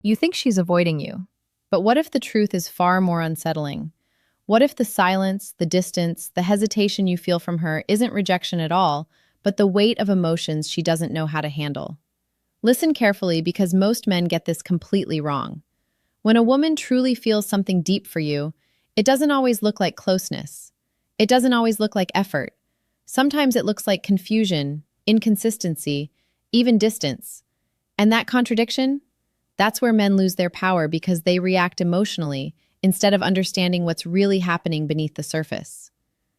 You think she's avoiding you. But what if the truth is far more unsettling? What if the silence, the distance, the hesitation you feel from her isn't rejection at all, but the weight of emotions she doesn't know how to handle? Listen carefully because most men get this completely wrong. When a woman truly feels something deep for you, it doesn't always look like closeness. It doesn't always look like effort. Sometimes it looks like confusion, inconsistency, even distance. And that contradiction? That's where men lose their power because they react emotionally instead of understanding what's really happening beneath the surface.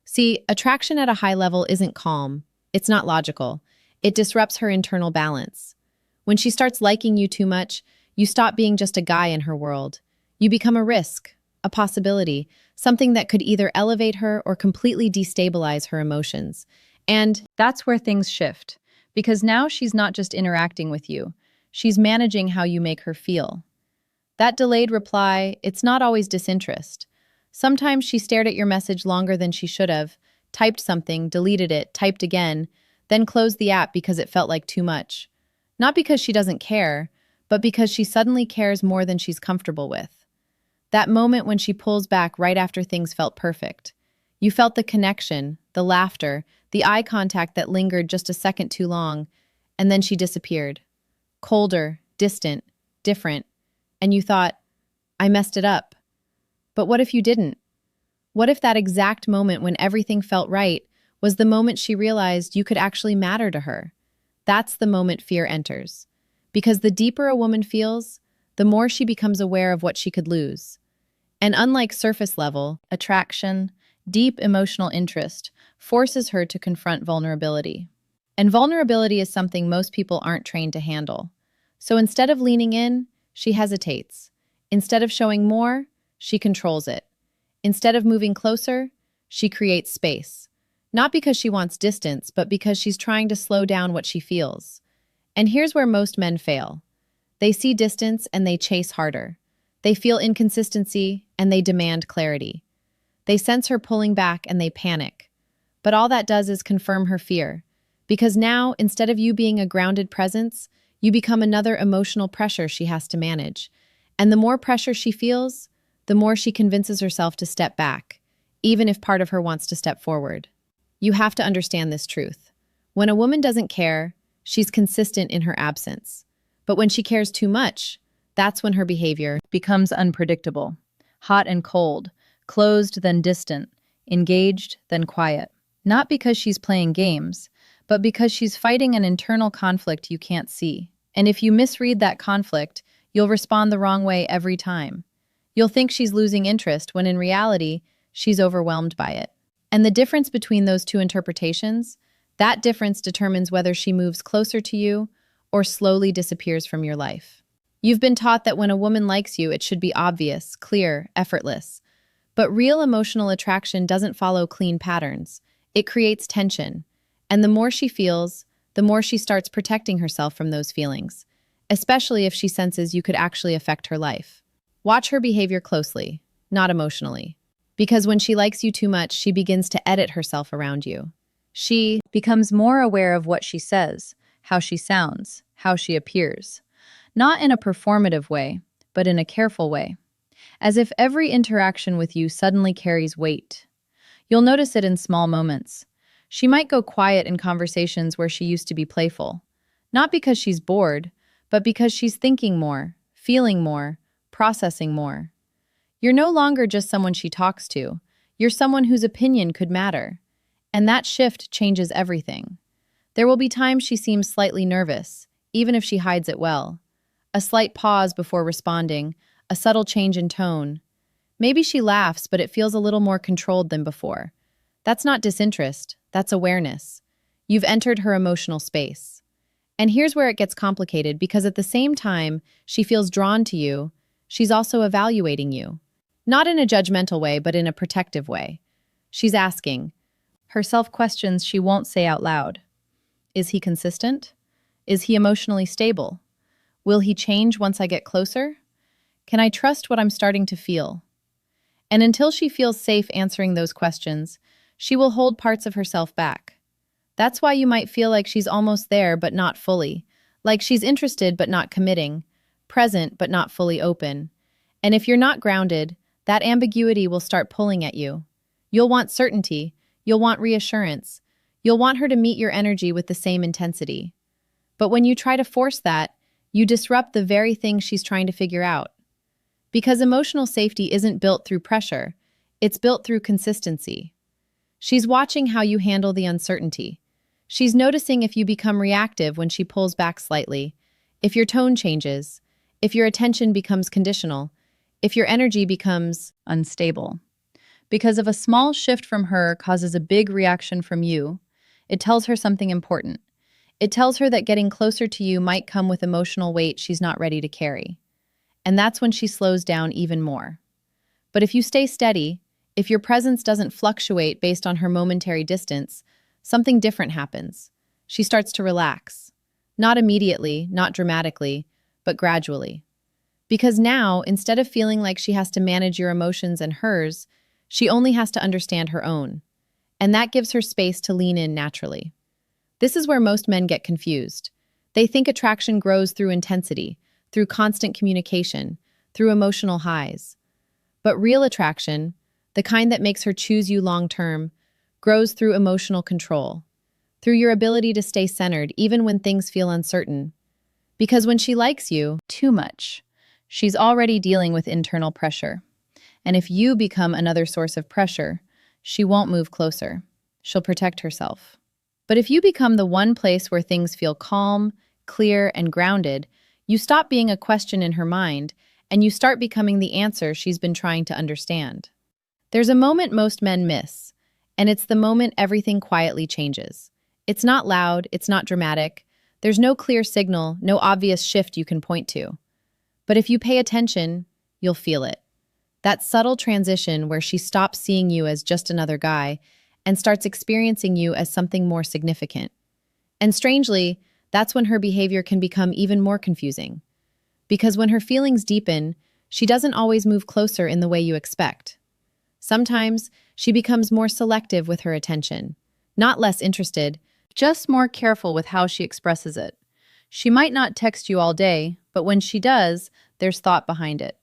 See, attraction at a high level isn't calm. It's not logical. It disrupts her internal balance. When she starts liking you too much, you stop being just a guy in her world. You become a risk, a possibility, something that could either elevate her or completely destabilize her emotions. And that's where things shift, because now she's not just interacting with you, she's managing how you make her feel. That delayed reply, it's not always disinterest. Sometimes she stared at your message longer than she should have, typed something, deleted it, typed again, then closed the app because it felt like too much. Not because she doesn't care, but because she suddenly cares more than she's comfortable with. That moment when she pulls back right after things felt perfect. You felt the connection, the laughter, the eye contact that lingered just a second too long, and then she disappeared. Colder, distant, different, and you thought, I messed it up. But what if you didn't? What if that exact moment when everything felt right was the moment she realized you could actually matter to her? That's the moment fear enters. Because the deeper a woman feels, the more she becomes aware of what she could lose. And unlike surface level, attraction, deep emotional interest forces her to confront vulnerability. And vulnerability is something most people aren't trained to handle. So instead of leaning in, she hesitates. Instead of showing more, she controls it. Instead of moving closer, she creates space. Not because she wants distance, but because she's trying to slow down what she feels. And here's where most men fail. They see distance and they chase harder. They feel inconsistency and they demand clarity. They sense her pulling back and they panic. But all that does is confirm her fear. Because now, instead of you being a grounded presence, you become another emotional pressure she has to manage. And the more pressure she feels, the more she convinces herself to step back, even if part of her wants to step forward. You have to understand this truth. When a woman doesn't care, she's consistent in her absence. But when she cares too much, that's when her behavior becomes unpredictable, hot and cold, closed then distant, engaged then quiet. Not because she's playing games, but because she's fighting an internal conflict you can't see. And if you misread that conflict, you'll respond the wrong way every time. You'll think she's losing interest when in reality, she's overwhelmed by it. And the difference between those two interpretations, that difference determines whether she moves closer to you or slowly disappears from your life. You've been taught that when a woman likes you, it should be obvious, clear, effortless. But real emotional attraction doesn't follow clean patterns. It creates tension. And the more she feels, the more she starts protecting herself from those feelings, especially if she senses you could actually affect her life. Watch her behavior closely, not emotionally. Because when she likes you too much, she begins to edit herself around you. She becomes more aware of what she says, how she sounds, how she appears. Not in a performative way, but in a careful way. As if every interaction with you suddenly carries weight. You'll notice it in small moments. She might go quiet in conversations where she used to be playful. Not because she's bored, but because she's thinking more, feeling more, processing more. You're no longer just someone she talks to. You're someone whose opinion could matter. And that shift changes everything. There will be times she seems slightly nervous, even if she hides it well. A slight pause before responding, a subtle change in tone. Maybe she laughs, but it feels a little more controlled than before. That's not disinterest, that's awareness. You've entered her emotional space. And here's where it gets complicated, because at the same time she feels drawn to you, she's also evaluating you. Not in a judgmental way, but in a protective way. She's asking herself questions she won't say out loud. Is he consistent? Is he emotionally stable? Will he change once I get closer? Can I trust what I'm starting to feel? And until she feels safe answering those questions, she will hold parts of herself back. That's why you might feel like she's almost there but not fully, like she's interested but not committing, present but not fully open. And if you're not grounded, that ambiguity will start pulling at you. You'll want certainty, you'll want reassurance, you'll want her to meet your energy with the same intensity. But when you try to force that, you disrupt the very thing she's trying to figure out. Because emotional safety isn't built through pressure, it's built through consistency. She's watching how you handle the uncertainty. She's noticing if you become reactive when she pulls back slightly, if your tone changes, if your attention becomes conditional, if your energy becomes unstable. Because if a small shift from her causes a big reaction from you, it tells her something important. It tells her that getting closer to you might come with emotional weight she's not ready to carry. And that's when she slows down even more. But if you stay steady, if your presence doesn't fluctuate based on her momentary distance, something different happens. She starts to relax. Not immediately, not dramatically, but gradually. Because now, instead of feeling like she has to manage your emotions and hers, she only has to understand her own. And that gives her space to lean in naturally. This is where most men get confused. They think attraction grows through intensity, through constant communication, through emotional highs. But real attraction, the kind that makes her choose you long-term, grows through emotional control, through your ability to stay centered even when things feel uncertain. Because when she likes you too much, she's already dealing with internal pressure. And if you become another source of pressure, she won't move closer. She'll protect herself. But if you become the one place where things feel calm, clear, and grounded, you stop being a question in her mind, and you start becoming the answer she's been trying to understand. There's a moment most men miss, and it's the moment everything quietly changes. It's not loud, it's not dramatic. There's no clear signal, no obvious shift you can point to. But if you pay attention, you'll feel it. That subtle transition where she stops seeing you as just another guy and starts experiencing you as something more significant. And strangely, that's when her behavior can become even more confusing. Because when her feelings deepen, she doesn't always move closer in the way you expect. Sometimes, she becomes more selective with her attention. Not less interested, just more careful with how she expresses it. She might not text you all day, but when she does, there's thought behind it.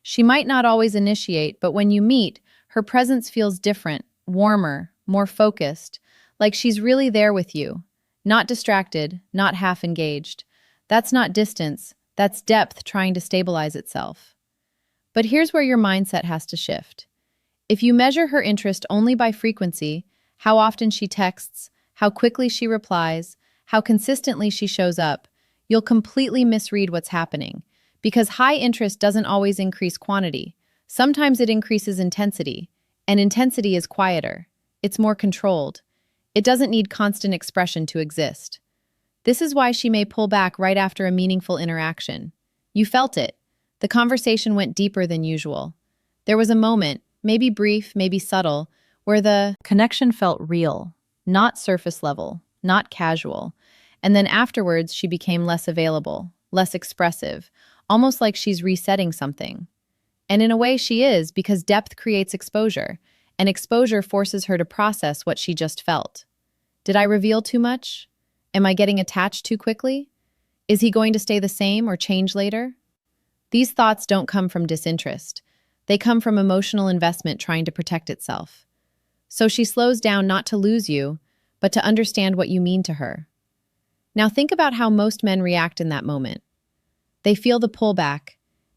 She might not always initiate, but when you meet, her presence feels different, warmer, more focused, like she's really there with you. Not distracted, not half-engaged. That's not distance, that's depth trying to stabilize itself. But here's where your mindset has to shift. If you measure her interest only by frequency, how often she texts, how quickly she replies, how consistently she shows up, you'll completely misread what's happening. Because high interest doesn't always increase quantity. Sometimes it increases intensity, and intensity is quieter. It's more controlled. It doesn't need constant expression to exist. This is why she may pull back right after a meaningful interaction. You felt it. The conversation went deeper than usual. There was a moment, maybe brief, maybe subtle, where the connection felt real, not surface level, not casual. And then afterwards, she became less available, less expressive, almost like she's resetting something. And in a way she is, because depth creates exposure, and exposure forces her to process what she just felt. Did I reveal too much? Am I getting attached too quickly? Is he going to stay the same or change later? These thoughts don't come from disinterest. They come from emotional investment trying to protect itself. So she slows down not to lose you, but to understand what you mean to her. Now think about how most men react in that moment. They feel the pullback,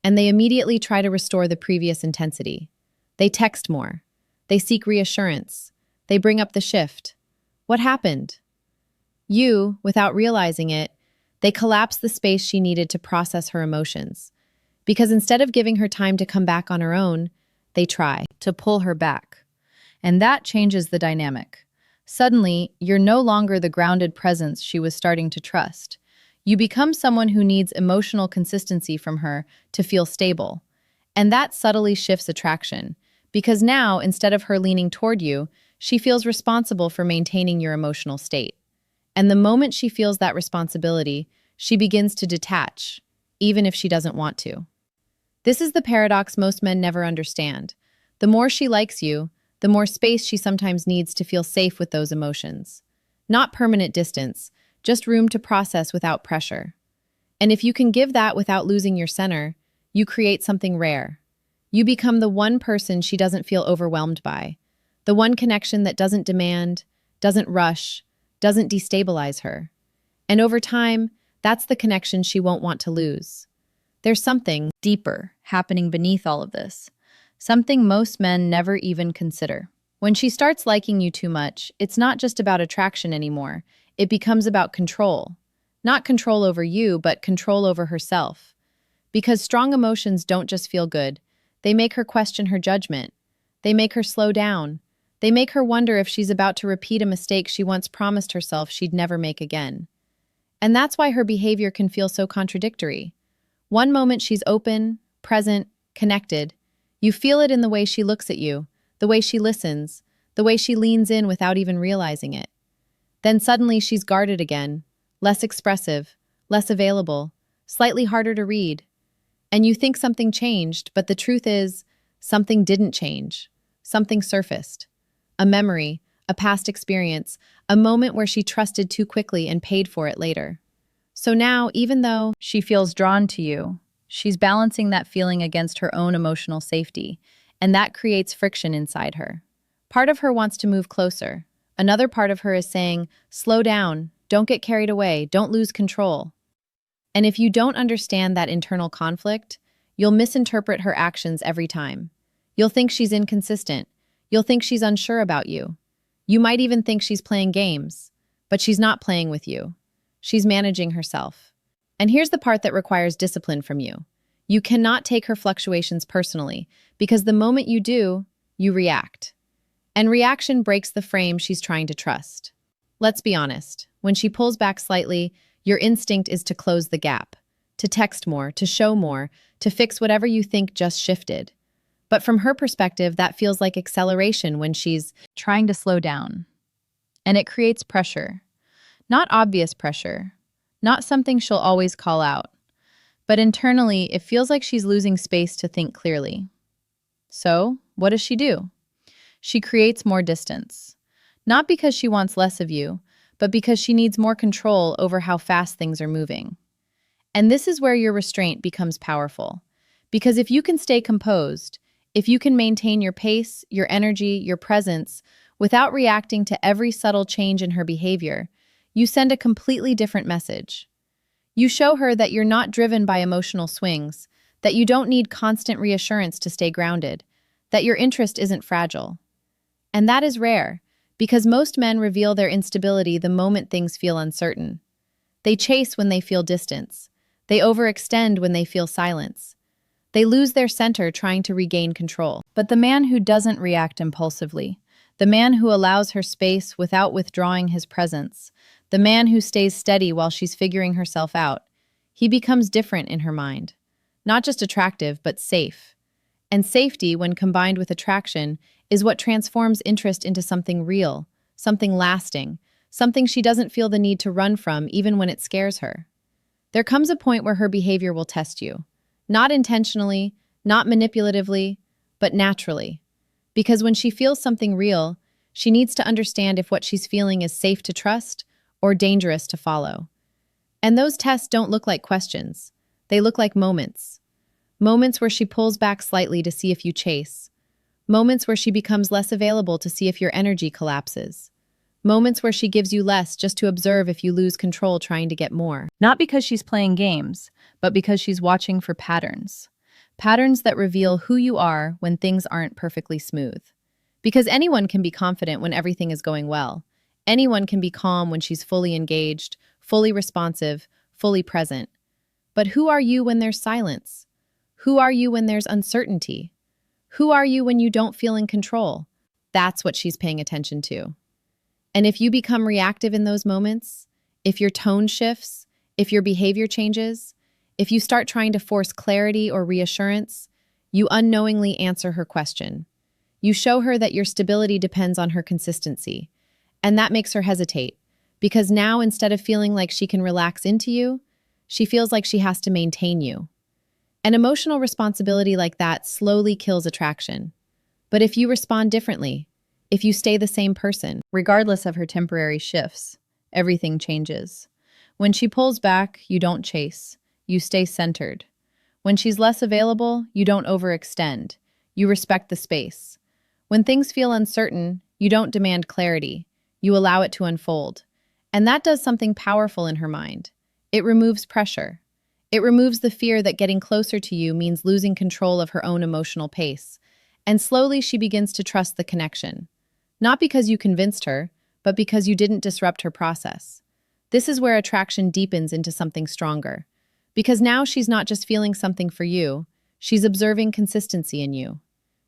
and they immediately try to restore the previous intensity. They text more. They seek reassurance. They bring up the shift. What happened? You, without realizing it, they collapse the space she needed to process her emotions. Because instead of giving her time to come back on her own, they try to pull her back. And that changes the dynamic. Suddenly, you're no longer the grounded presence she was starting to trust. You become someone who needs emotional consistency from her to feel stable. And that subtly shifts attraction, because now, instead of her leaning toward you, she feels responsible for maintaining your emotional state. And the moment she feels that responsibility, she begins to detach, even if she doesn't want to. This is the paradox most men never understand. The more she likes you, the more space she sometimes needs to feel safe with those emotions. Not permanent distance, just room to process without pressure. And if you can give that without losing your center, you create something rare. You become the one person she doesn't feel overwhelmed by, the one connection that doesn't demand, doesn't rush, doesn't destabilize her. And over time, that's the connection she won't want to lose. There's something deeper happening beneath all of this, something most men never even consider. When she starts liking you too much, it's not just about attraction anymore. It becomes about control. Not control over you, but control over herself. Because strong emotions don't just feel good. They make her question her judgment. They make her slow down. They make her wonder if she's about to repeat a mistake she once promised herself she'd never make again. And that's why her behavior can feel so contradictory. One moment she's open, present, connected. You feel it in the way she looks at you, the way she listens, the way she leans in without even realizing it. Then suddenly she's guarded again, less expressive, less available, slightly harder to read. And you think something changed, but the truth is, something didn't change. Something surfaced. A memory, a past experience, a moment where she trusted too quickly and paid for it later. So now, even though she feels drawn to you, she's balancing that feeling against her own emotional safety, and that creates friction inside her. Part of her wants to move closer. Another part of her is saying, slow down, don't get carried away, don't lose control. And if you don't understand that internal conflict, you'll misinterpret her actions every time. You'll think she's inconsistent. You'll think she's unsure about you. You might even think she's playing games, but she's not playing with you. She's managing herself. And here's the part that requires discipline from you. You cannot take her fluctuations personally, because the moment you do, you react. And reaction breaks the frame she's trying to trust. Let's be honest. When she pulls back slightly, your instinct is to close the gap, to text more, to show more, to fix whatever you think just shifted. But from her perspective, that feels like acceleration when she's trying to slow down. And it creates pressure. Not obvious pressure, not something she'll always call out, but internally it feels like she's losing space to think clearly. So, what does she do? She creates more distance. Not because she wants less of you, but because she needs more control over how fast things are moving. And this is where your restraint becomes powerful. Because if you can stay composed, if you can maintain your pace, your energy, your presence, without reacting to every subtle change in her behavior, you send a completely different message. You show her that you're not driven by emotional swings, that you don't need constant reassurance to stay grounded, that your interest isn't fragile. And that is rare, because most men reveal their instability the moment things feel uncertain. They chase when they feel distance. They overextend when they feel silence. They lose their center trying to regain control. But the man who doesn't react impulsively, the man who allows her space without withdrawing his presence, the man who stays steady while she's figuring herself out, he becomes different in her mind. Not just attractive, but safe. And safety, when combined with attraction, is what transforms interest into something real, something lasting, something she doesn't feel the need to run from even when it scares her. There comes a point where her behavior will test you. Not intentionally, not manipulatively, but naturally. Because when she feels something real, she needs to understand if what she's feeling is safe to trust or dangerous to follow. And those tests don't look like questions. They look like moments. Moments where she pulls back slightly to see if you chase. Moments where she becomes less available to see if your energy collapses. Moments where she gives you less just to observe if you lose control trying to get more. Not because she's playing games, but because she's watching for patterns. Patterns that reveal who you are when things aren't perfectly smooth. Because anyone can be confident when everything is going well. Anyone can be calm when she's fully engaged, fully responsive, fully present. But who are you when there's silence? Who are you when there's uncertainty? Who are you when you don't feel in control? That's what she's paying attention to. And if you become reactive in those moments, if your tone shifts, if your behavior changes, if you start trying to force clarity or reassurance, you unknowingly answer her question. You show her that your stability depends on her consistency. And that makes her hesitate, because now instead of feeling like she can relax into you, she feels like she has to maintain you. An emotional responsibility like that slowly kills attraction. But if you respond differently, if you stay the same person, regardless of her temporary shifts, everything changes. When she pulls back, you don't chase. you stay centered. When she's less available, you don't overextend. You respect the space. When things feel uncertain, you don't demand clarity. You allow it to unfold. And that does something powerful in her mind. It removes pressure. It removes the fear that getting closer to you means losing control of her own emotional pace. And slowly she begins to trust the connection. Not because you convinced her, but because you didn't disrupt her process. This is where attraction deepens into something stronger. Because now she's not just feeling something for you, she's observing consistency in you.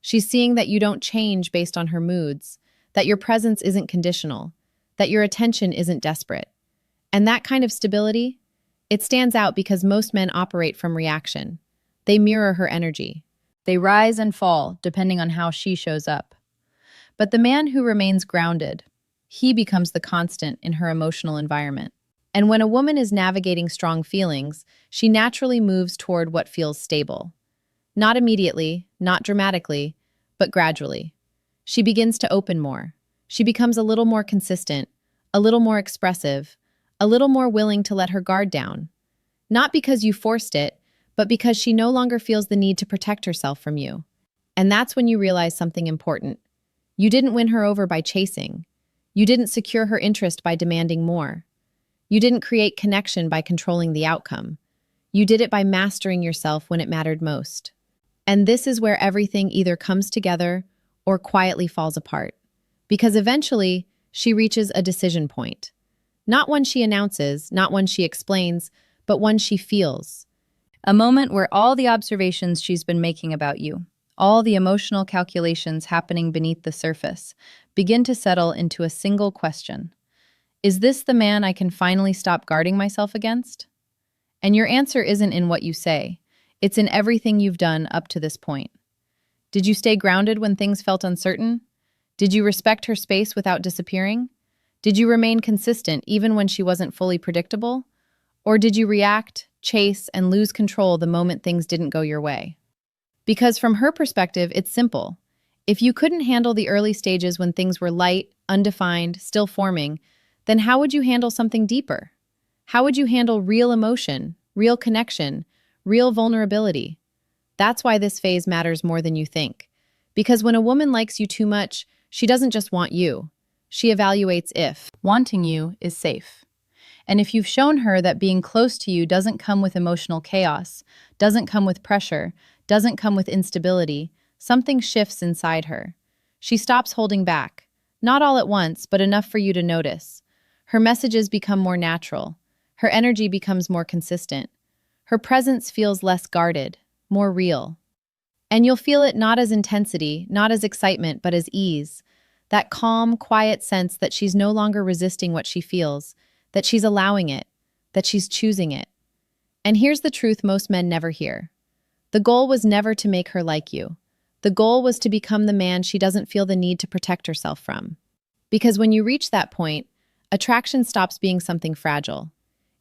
She's seeing that you don't change based on her moods, that your presence isn't conditional, that your attention isn't desperate. And that kind of stability, it stands out because most men operate from reaction. They mirror her energy. They rise and fall depending on how she shows up. But the man who remains grounded, he becomes the constant in her emotional environment. And when a woman is navigating strong feelings, she naturally moves toward what feels stable. Not immediately, not dramatically, but gradually. She begins to open more. She becomes a little more consistent, a little more expressive, a little more willing to let her guard down. Not because you forced it, but because she no longer feels the need to protect herself from you. And that's when you realize something important. You didn't win her over by chasing. You didn't secure her interest by demanding more. You didn't create connection by controlling the outcome. You did it by mastering yourself when it mattered most. And this is where everything either comes together or quietly falls apart. Because eventually, she reaches a decision point. Not one she announces, not one she explains, but one she feels. A moment where all the observations she's been making about you, all the emotional calculations happening beneath the surface, begin to settle into a single question. Is this the man I can finally stop guarding myself against? And your answer isn't in what you say. It's in everything you've done up to this point. Did you stay grounded when things felt uncertain? Did you respect her space without disappearing? Did you remain consistent even when she wasn't fully predictable? Or did you react, chase, and lose control the moment things didn't go your way? Because from her perspective, it's simple. If you couldn't handle the early stages when things were light, undefined, still forming, then how would you handle something deeper? How would you handle real emotion, real connection, real vulnerability? That's why this phase matters more than you think. Because when a woman likes you too much, she doesn't just want you. She evaluates if wanting you is safe. And if you've shown her that being close to you doesn't come with emotional chaos, doesn't come with pressure, doesn't come with instability, something shifts inside her. She stops holding back. Not all at once, but enough for you to notice. Her messages become more natural. Her energy becomes more consistent. Her presence feels less guarded, more real. And you'll feel it not as intensity, not as excitement, but as ease. That calm, quiet sense that she's no longer resisting what she feels, that she's allowing it, that she's choosing it. And here's the truth most men never hear. The goal was never to make her like you. The goal was to become the man she doesn't feel the need to protect herself from. Because when you reach that point, attraction stops being something fragile.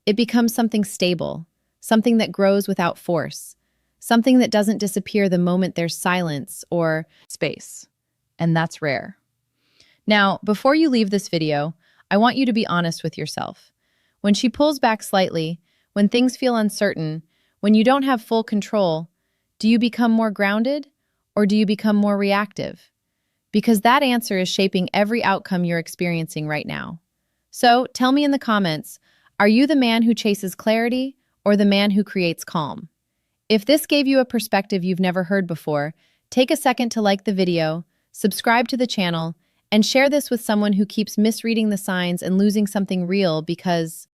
It becomes something stable, something that grows without force, something that doesn't disappear the moment there's silence or space. And that's rare. Now, before you leave this video, I want you to be honest with yourself. When she pulls back slightly, when things feel uncertain, when you don't have full control, do you become more grounded or do you become more reactive? Because that answer is shaping every outcome you're experiencing right now. So tell me in the comments, are you the man who chases clarity or the man who creates calm? If this gave you a perspective you've never heard before, take a second to like the video, subscribe to the channel, and share this with someone who keeps misreading the signs and losing something real because